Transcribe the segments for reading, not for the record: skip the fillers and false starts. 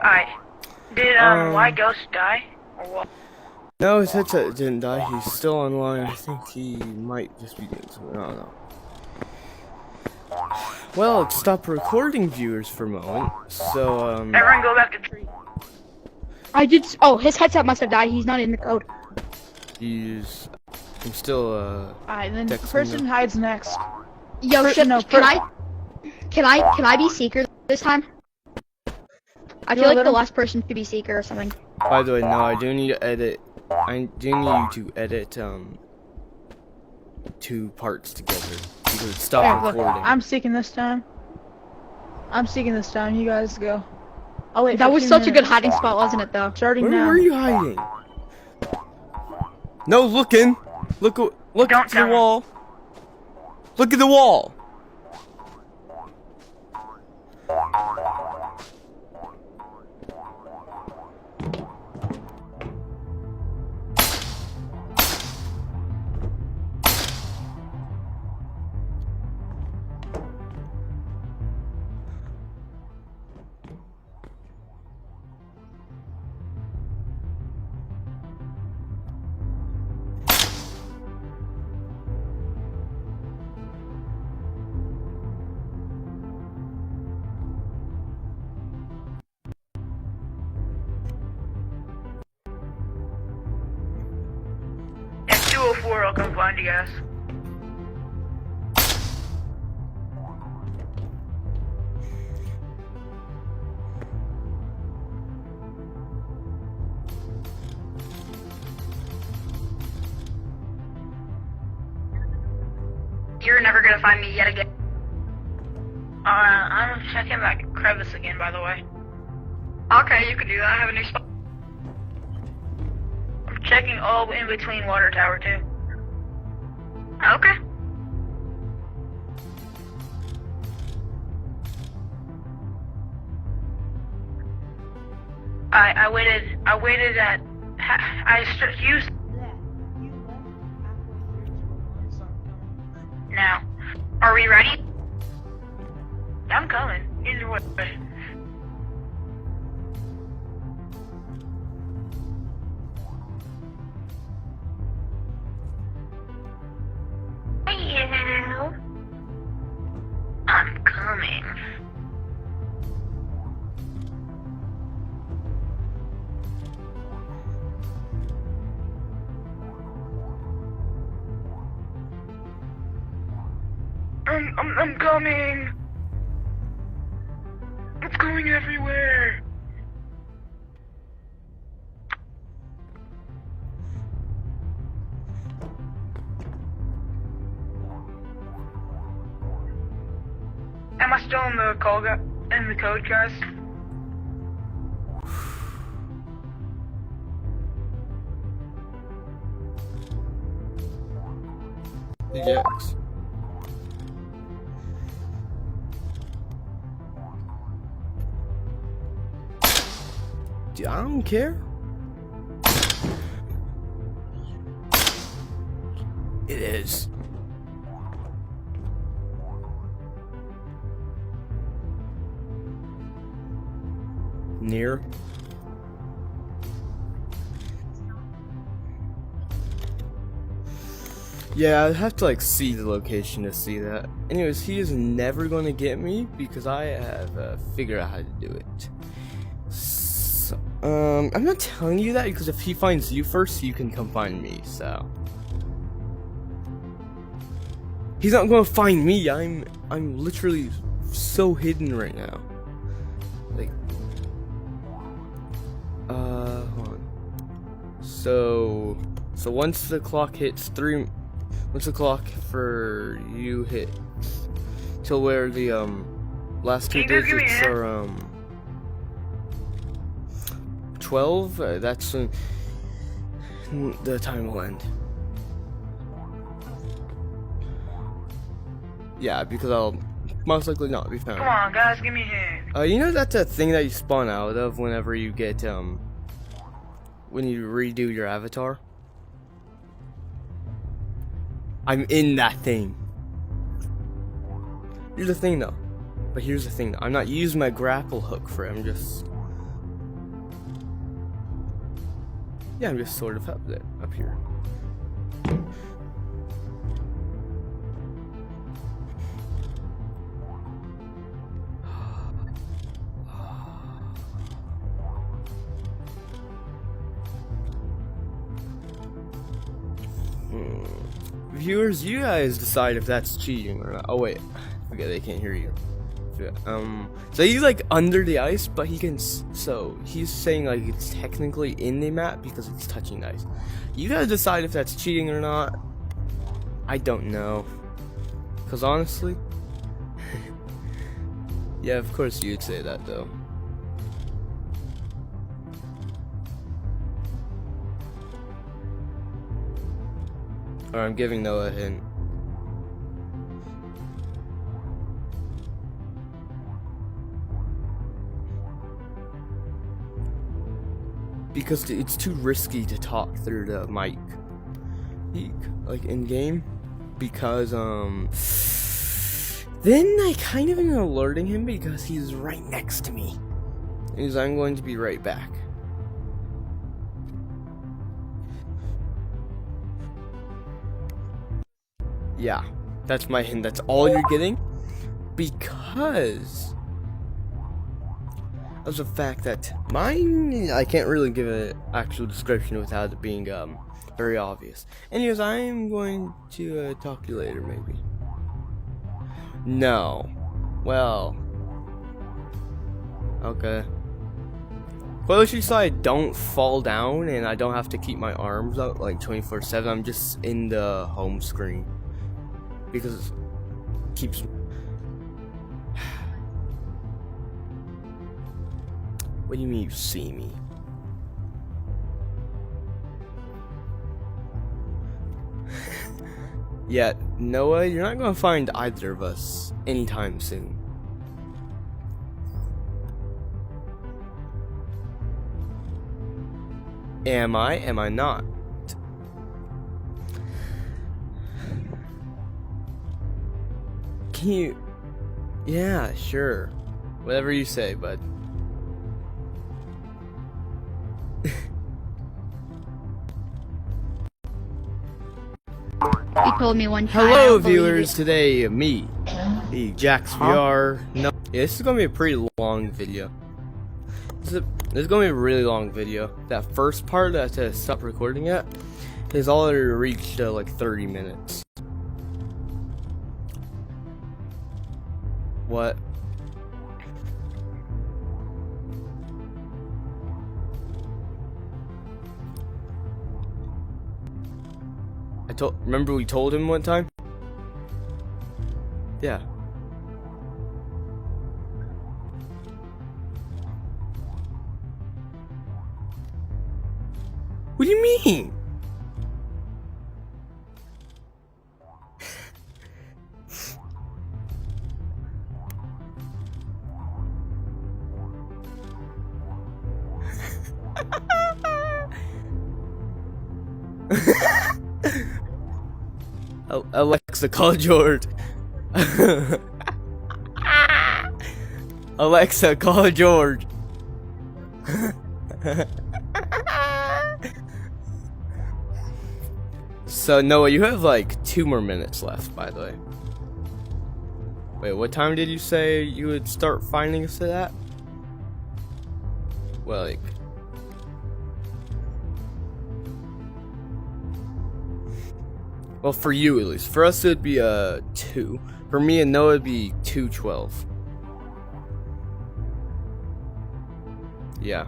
Alright. Did White Ghost die? Or what? No, his headset didn't die. He's still online. I think he might just be doing something. I don't know. Well, it stopped recording viewers for a moment. So, Everyone go back to tree. I did. Oh, his headset must have died. He's not in the code. I'm still, Alright, then Text person him hides next. Yo, shit, no, can I be seeker this time? I feel like the last person should be seeker or something. by the way, no, I do need to edit. I do need to edit, 2 parts together. Because it stopped Here, look, recording. I'm seeking this time. You guys go. I'll wait. That was 15 such a good minutes. hiding spot, wasn't it, though? Starting Where now. were you hiding? No, looking! Look Don't at the tell him. wall! Look at the wall! At 2:04, I'll come find you guys. You're never gonna find me yet again. I'm checking that crevice again, by the way. Okay, you can do that. I have a new spot. I'm checking all in between water tower too. Okay. I waited at. Used. Now, are we ready? I'm coming. Either way. Meow. I'm coming. I'm coming. It's going everywhere. Am I still in the call, in the code, guys? Yes. I don't care. It is. Near. Yeah, I'd have to like see the location to see that. Anyways, he is never gonna get me because I have figured out how to do it. So, I'm not telling you that because if he finds you first, you can come find me. So he's not gonna find me. I'm literally so hidden right now. Like, hold on. So once the clock hits once the clock for you hit till where the last 2 Can you give me a digits hint? are 12, that's when the time will end. Yeah, because I'll most likely not be found. Come on, guys, give me a hand. You know that's a thing that you spawn out of whenever you get when you redo your avatar? I'm in that thing. Here's the thing though. I'm not using my grapple hook for it. I'm just Yeah, I'm just sort of up there, up here. Viewers, you guys decide if that's cheating or not. Oh wait, okay, they can't hear you. So he's like under the ice, but he can. So he's saying like it's technically in the map because it's touching the ice. You guys decide if that's cheating or not. I don't know, cause honestly, yeah, of course you'd say that though. Or I'm giving Noah a hint. Because it's too risky to talk through the mic, like in game, because then I kind of am alerting him because he's right next to me. Because I'm going to be right back. Yeah, that's my hint. That's all you're getting, because of the fact that mine, I can't really give an actual description without it being very obvious. Anyways, I'm going to talk to you later, maybe. No. Well. Okay. Well, at least I don't fall down and I don't have to keep my arms out like 24/7. I'm just in the home screen because it keeps. What do you mean you see me? Yeah, Noah, you're not gonna find either of us anytime soon. Am I? Am I not? Can you? Yeah, sure. Whatever you say, bud. He told me one time. I Hello don't believe viewers, it. today me, Jax VR. No, yeah, this is gonna be a pretty long video. This is gonna be a really long video. That first part that I had to stop recording at has already reached like 30 minutes. What? Remember we told him one time? Yeah. What do you mean? Alexa, call George. Alexa, call George. So Noah, you have like 2 more minutes left, by the way. Wait, what time did you say you would start finding us at that? Well, like. Well, for you at least. For us, it would be 2. For me and Noah, it'd be 2:12. Yeah.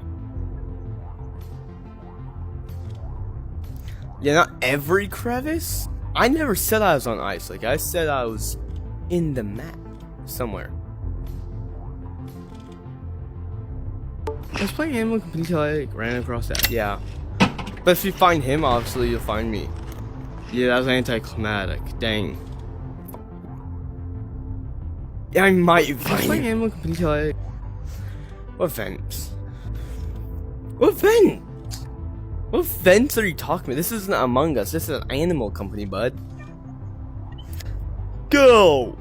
Yeah, not every crevice. I never said I was on ice. Like, I said I was in the map somewhere. I was playing Animal Company until I like, ran across that. Yeah. But if you find him, obviously you'll find me. Yeah, that was anticlimactic. Dang. Yeah, I might find him. What vents? What vent? What vents are you talking about? This isn't Among Us. This is an Animal Company, bud. Go!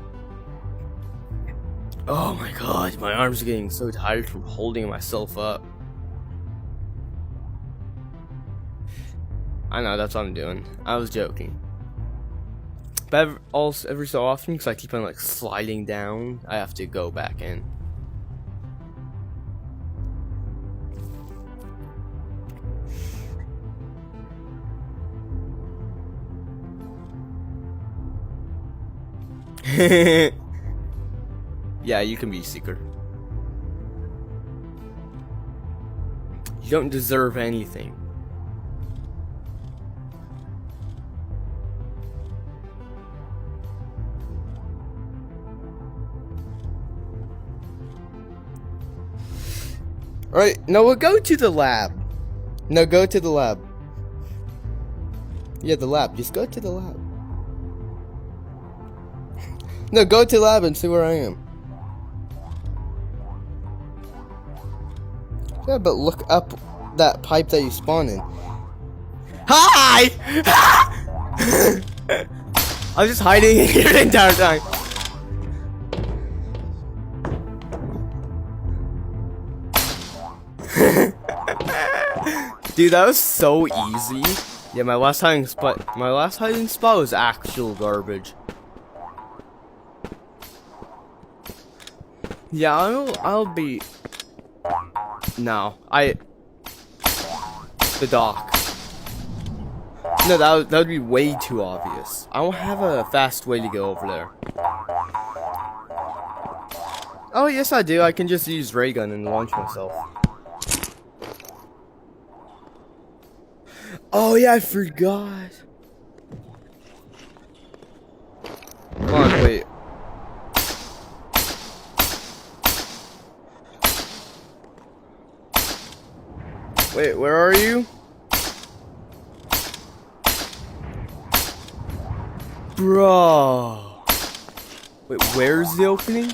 Oh my god, my arms are getting so tired from holding myself up. I know, that's what I'm doing. I was joking. But also every so often, because I keep on like sliding down, I have to go back in. Yeah, you can be Seeker. You don't deserve anything. Alright, no, we'll go to the lab. No, go to the lab. Yeah, the lab. Just go to the lab. No, go to the lab and see where I am. Yeah, but look up that pipe that you spawned in. Hi! I was just hiding here the entire time. Dude, that was so easy. Yeah, my last hiding spot was actual garbage. Yeah, I'll be. No, the dock. No, that would be way too obvious. I don't have a fast way to go over there. Oh yes, I do. I can just use ray gun and launch myself. Oh yeah, I forgot. Hold on, wait. Wait, where are you? Bro. Wait, where's the opening?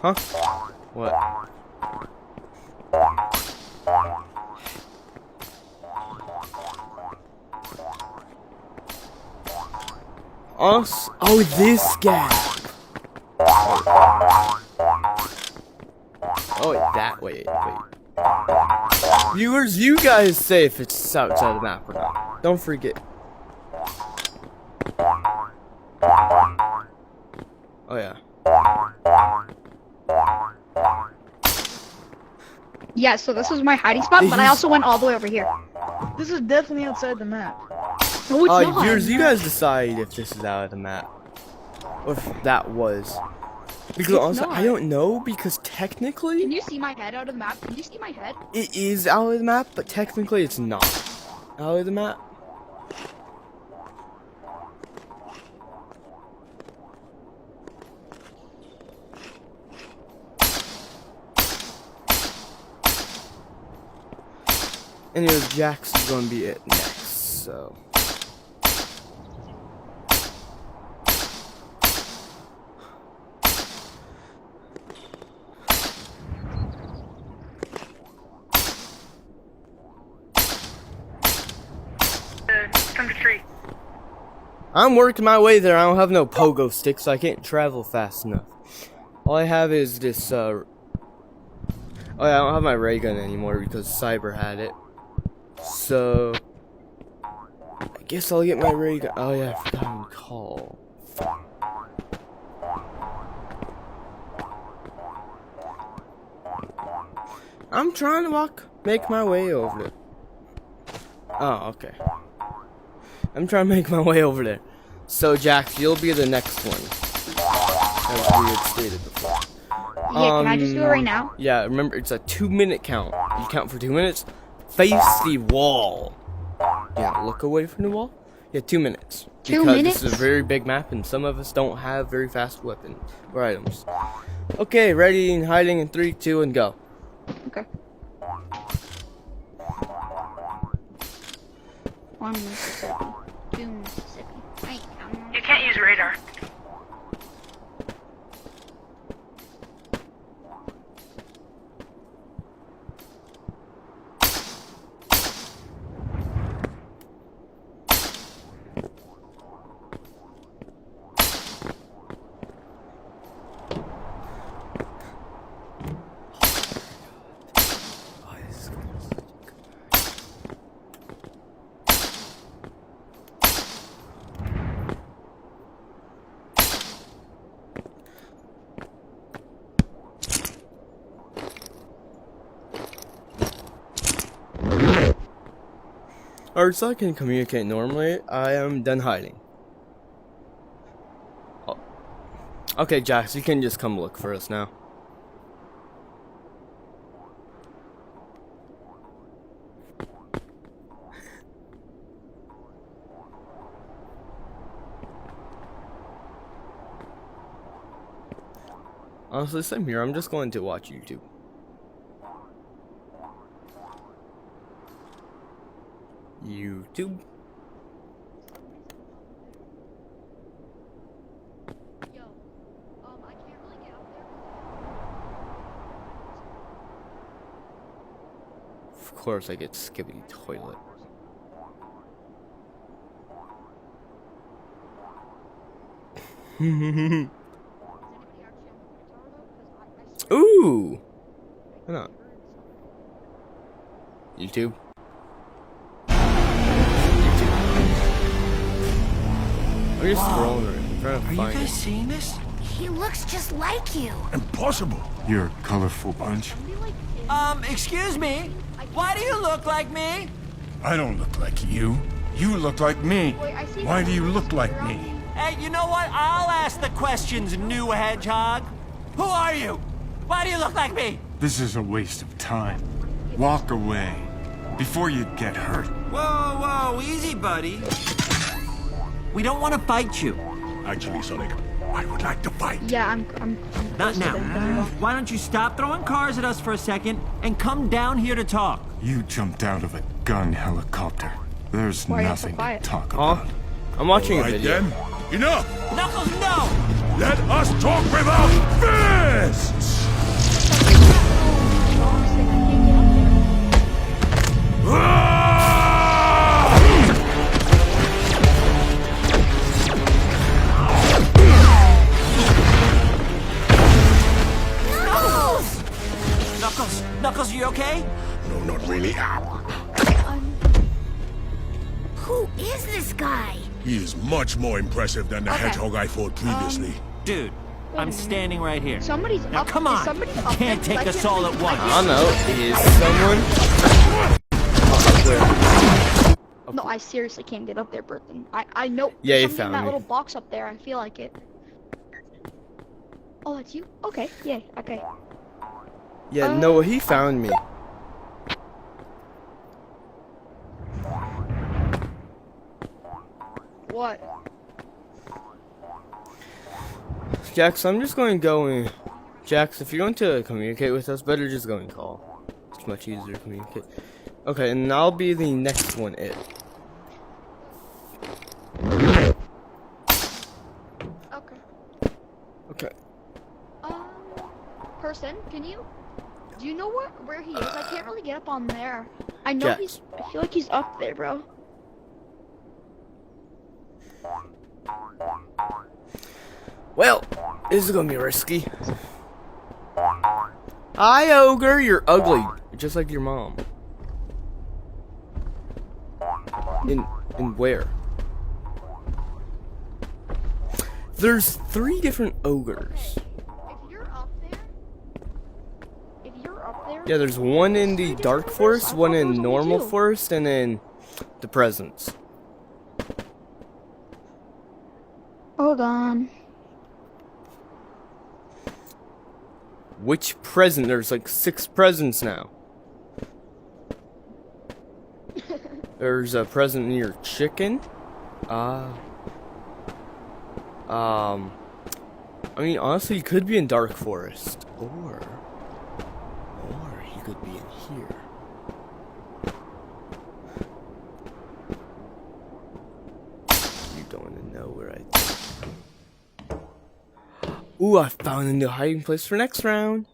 Huh? What? Us? Oh, this gap. Oh, wait, that way. Wait. Viewers, you guys say if it's outside the map or not. Don't forget. Oh, yeah. Yeah, so this was my hiding spot, but I also went all the way over here. This is definitely outside the map. No, it's not. Viewers, you guys decide if this is out of the map. Or if that was. Because honestly, I don't know, because technically... Can you see my head out of the map? Can you see my head? It is out of the map, but technically it's not out of the map. Anyways, Jax is gonna be it next, so... From the tree. I'm working my way there. I don't have no pogo stick, so I can't travel fast enough. All I have is this, oh yeah, I don't have my ray gun anymore because Cyber had it. So... I guess I'll get my ray gun. Oh yeah, I forgot to call. I'm trying to make my way over it. Oh, okay. I'm trying to make my way over there. So, Jax, you'll be the next one. As we had stated before. Yeah, can I just do it right now? Yeah, remember, it's a 2-minute count. You count for 2 minutes. Face the wall. Yeah, look away from the wall. Yeah, 2 minutes. 2 minutes? Because this is a very big map, and some of us don't have very fast weapons or items. Okay, ready and hiding in 3, 2, and go. Okay. 1 Mississippi. 2 Mississippi. Wait, You can't use radar. Alright, so I can communicate normally. I am done hiding. Oh. Okay, Jax, you can just come look for us now. Honestly, same here. I'm just going to watch YouTube. YouTube. Yo, I can't really get up there. Of course, I get Skibbity Toilet. Ooh! Why not? YouTube. I'm just scrolling around, trying to Are you find guys it. seeing this? He looks just like you. Impossible. You're a colorful bunch. Excuse me? Why do you look like me? I don't look like you. You look like me. Wait, I see Why do you someone look like around. me? Hey, you know what? I'll ask the questions, new hedgehog. Who are you? Why do you look like me? This is a waste of time. Walk away before you get hurt. Whoa, whoa, easy, buddy. We don't want to fight you. Actually, Sonic, I would like to fight. Yeah, I'm Not close to now. them. Why don't you stop throwing cars at us for a second and come down here to talk? You jumped out of a gun helicopter. There's Why are you so nothing to quiet? talk Huh? about. I'm watching a Right video. then, enough! Knuckles, no! Let us talk without fists! Knuckles, you okay? No, not really. Who is this guy? He is much more impressive than the hedgehog I fought previously. Dude, I'm standing right here. Somebody's Now up. come is on. somebody You up can't there? take I us can't all really- at once. I I can't- don't know. Is someone? No, I seriously can't get up there, Burton. I know. Yeah, you something in found that me. little box up there. I feel like it. Oh, that's you? Okay, yeah, okay. Yeah, no, he found me. What? Jax, I'm just going to go and... Jax, if you're going to communicate with us, better just go and call. It's much easier to communicate. Okay, and I'll be the next one in. Okay. Okay. Person, do you know where he is? I can't really get up on there. I know Jax. I feel like he's up there, bro. Well, this is going to be risky. Hi, Ogre, you're ugly. Just like your mom. In where? There's 3 different ogres. If you're up there, Yeah, there's one in the Dark Forest, one in Normal Forest, and then the Presence. hold on. Which present? There's like 6 presents now. There's a present in your chicken. I mean, honestly, he could be in Dark Forest, or he could be in here. You don't want to know where I. Ooh, I found a new hiding place for next round.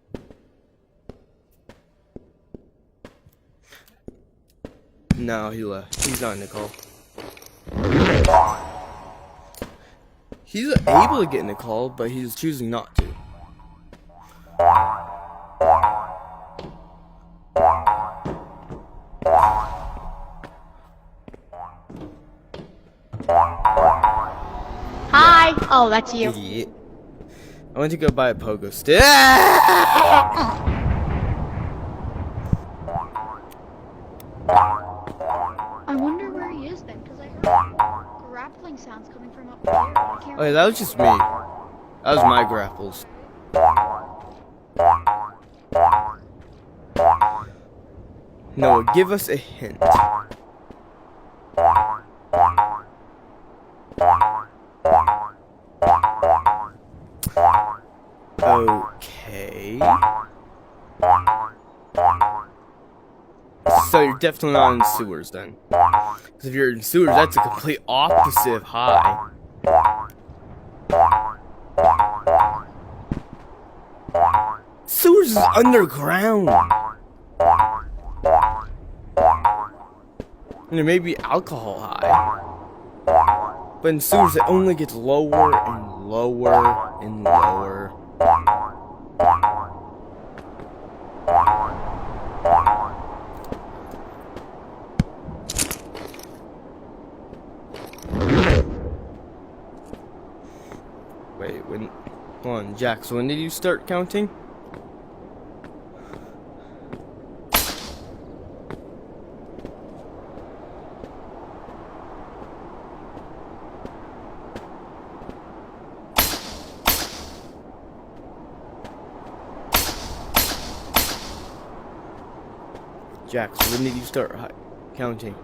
No, he left. He's not in the call. He's able to get in the call, but he's choosing not to. Hi. Oh, that's you. Idiot. I went to go buy a pogo stick. I wonder grappling sounds coming from up there. I can't Oh yeah, that was just me. That was my grapples. Noah, give us a hint. Okay. So you're definitely not in sewers then. Because if you're in sewers, that's a complete opposite of high. Sewers is underground. And there may be alcohol high. But in sewers, it only gets lower and lower and lower. Wait, hold on, Jack, so when did you start counting? Jack, so when did you start counting?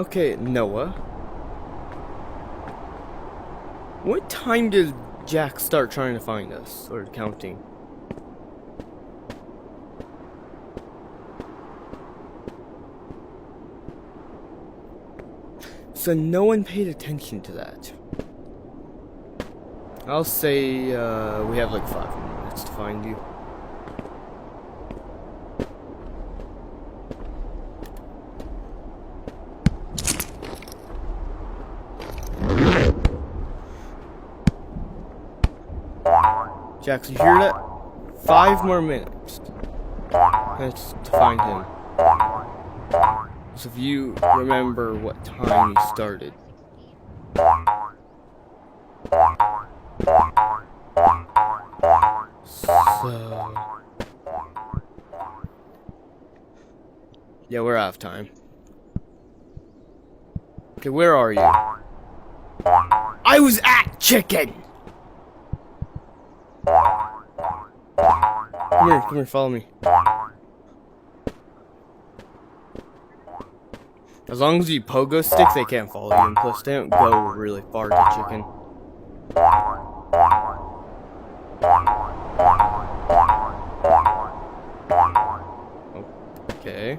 Okay, Noah. What time did Jack start trying to find us, or counting? So no one paid attention to that. I'll say we have like 5 minutes to find you. Jackson, you hear that? 5 more minutes. That's to find him. So if you remember what time he started. So... yeah, we're out of time. Okay, where are you? I was at chicken! Come here, follow me. As long as you pogo stick, they can't follow you, and plus they don't go really far to chicken. Okay.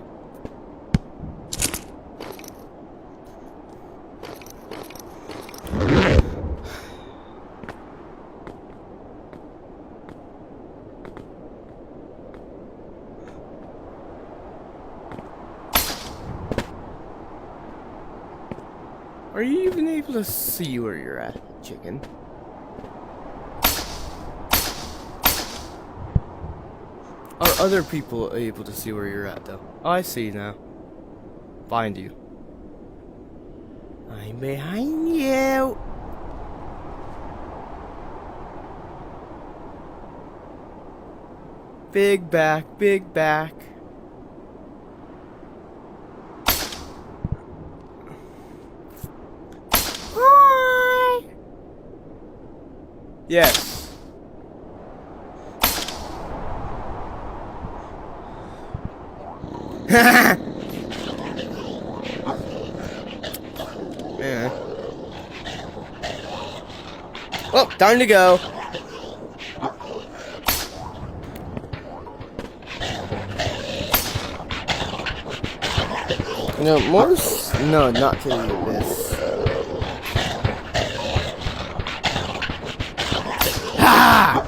Are you even able to see where you're at, chicken? Are other people able to see where you're at, though? Oh, I see now. Find you. I'm behind you. Big back, big back. Hi. Yes. Man. Well, time to go. No, more. No, not to do this. Ah!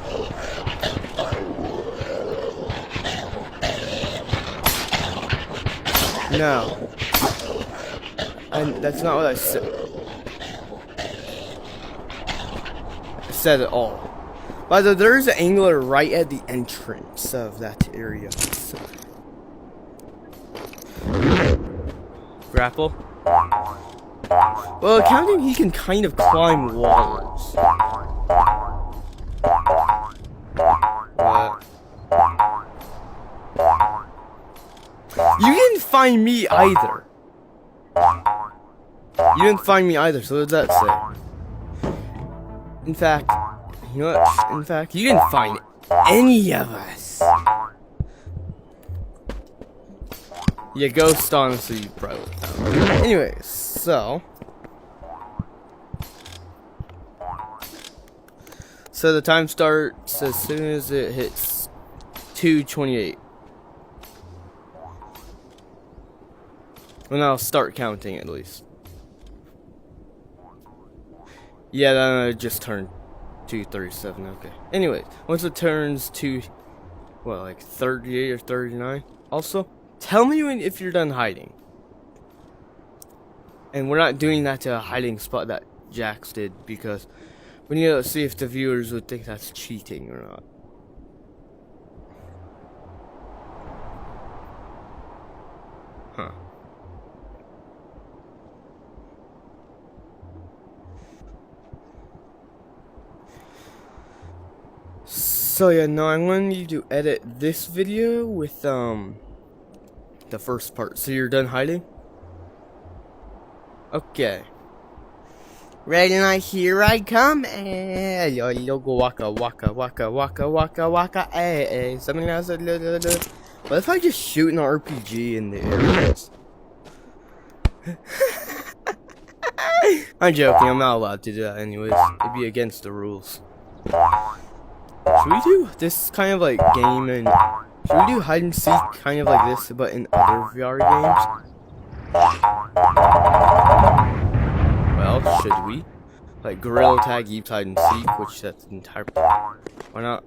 No. And that's not what I said at all. By the way, there's an angler right at the entrance of that area. So. Grapple? Well, counting he can kind of climb walls. What? You can find find me either. You didn't find me either, so what does that say? In fact, you know what? In fact, you didn't find any of us. Yeah, ghost, honestly, you probably found me. Anyways, so the time starts as soon as it hits 2:28. When I'll start counting, at least. Yeah, then it just turned 2:37. Okay. Anyways, once it turns to, what, like 38 or 39. Also, tell me if you're done hiding. And we're not doing that to a hiding spot that Jax did, because we need to see if the viewers would think that's cheating or not. Huh. So yeah, no, I'm going to need to edit this video with the first part. So you're done hiding? Okay. Ready, and here I come. Yo go waka waka waka waka waka waka. Hey, something else. What if I just shoot an RPG in the areas? I'm joking. I'm not allowed to do that anyways. It'd be against the rules. Should we do this kind of like game and should we do hide and seek kind of like this but in other VR games? Well, should we? Like Gorilla Tag Eats Hide and Seek, which that's the entire. Why not?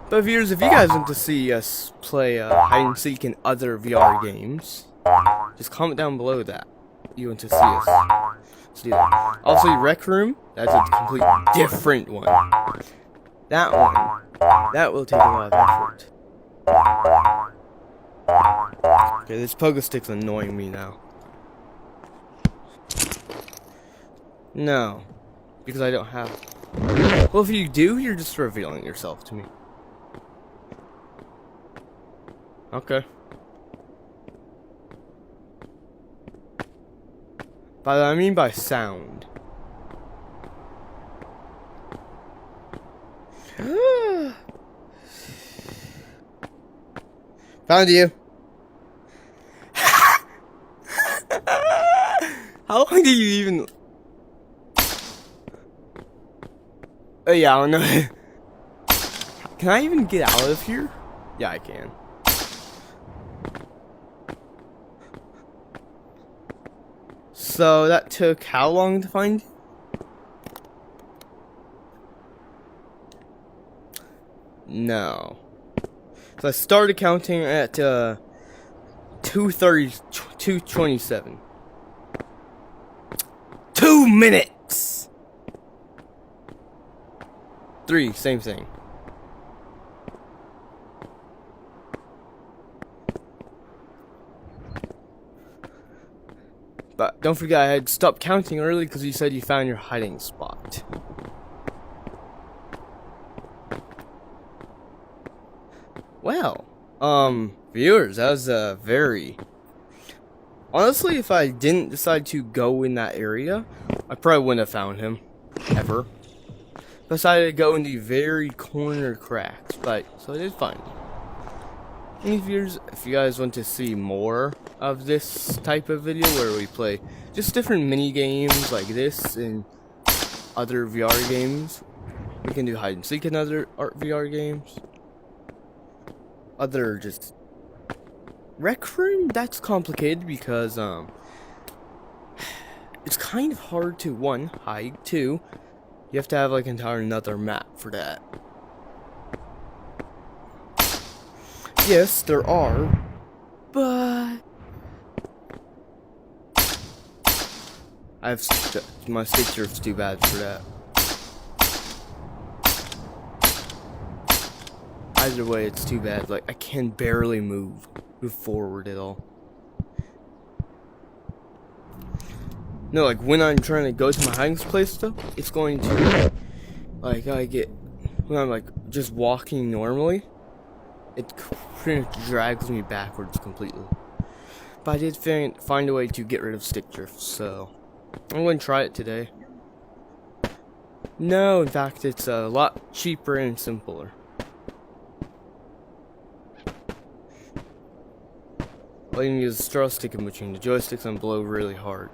But viewers, if you guys want to see us play hide and seek in other VR games, just comment down below that you want to see us. Let's do that. Also, Rec Room, that's a complete different one. That one, that will take a lot of effort. Okay, this pogo stick's annoying me now. No, because I don't have it. Well, if you do, you're just revealing yourself to me. Okay. By that I mean by sound. Found you. How long do you even? Oh yeah, I don't know. Can I even get out of here? Yeah, I can. So that took how long to find? No. So I started counting at 2:27. 2 minutes. 3, same thing. But don't forget, I had stopped counting early because you said you found your hiding spot. Well, viewers, that was very... Honestly, if I didn't decide to go in that area, I probably wouldn't have found him. Ever. I decided to go in the very corner cracks, but, so I did find him. Any viewers, if you guys want to see more of this type of video where we play just different mini games like this and other VR games, we can do hide and seek in other VR games. Other just Rec Room, that's complicated because it's kind of hard to 1, hide, 2, you have to have like another map for that. Yes, there are, but my picture's too bad for that. Either way, it's too bad. Like, I can barely move forward at all. No, like when I'm trying to go to my hiding place though, it's going to like when I'm like just walking normally, it pretty much drags me backwards completely. But I did find a way to get rid of stick drift, so I'm going to try it today. No, in fact, it's a lot cheaper and simpler. All you need is a straw stick in between the joysticks and blow really hard.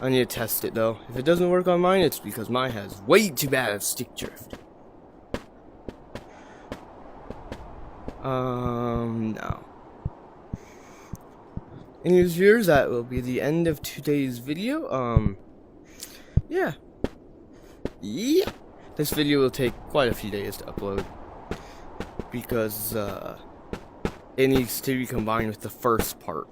I need to test it though. If it doesn't work on mine, it's because mine has way too bad of stick drift. No. Anyways, viewers, that will be the end of today's video. Yeah. This video will take quite a few days to upload because it needs to be combined with the first part,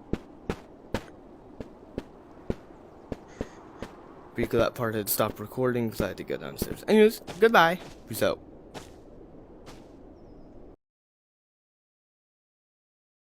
because that part had stopped recording because I had to go downstairs. Anyways, goodbye. Peace out.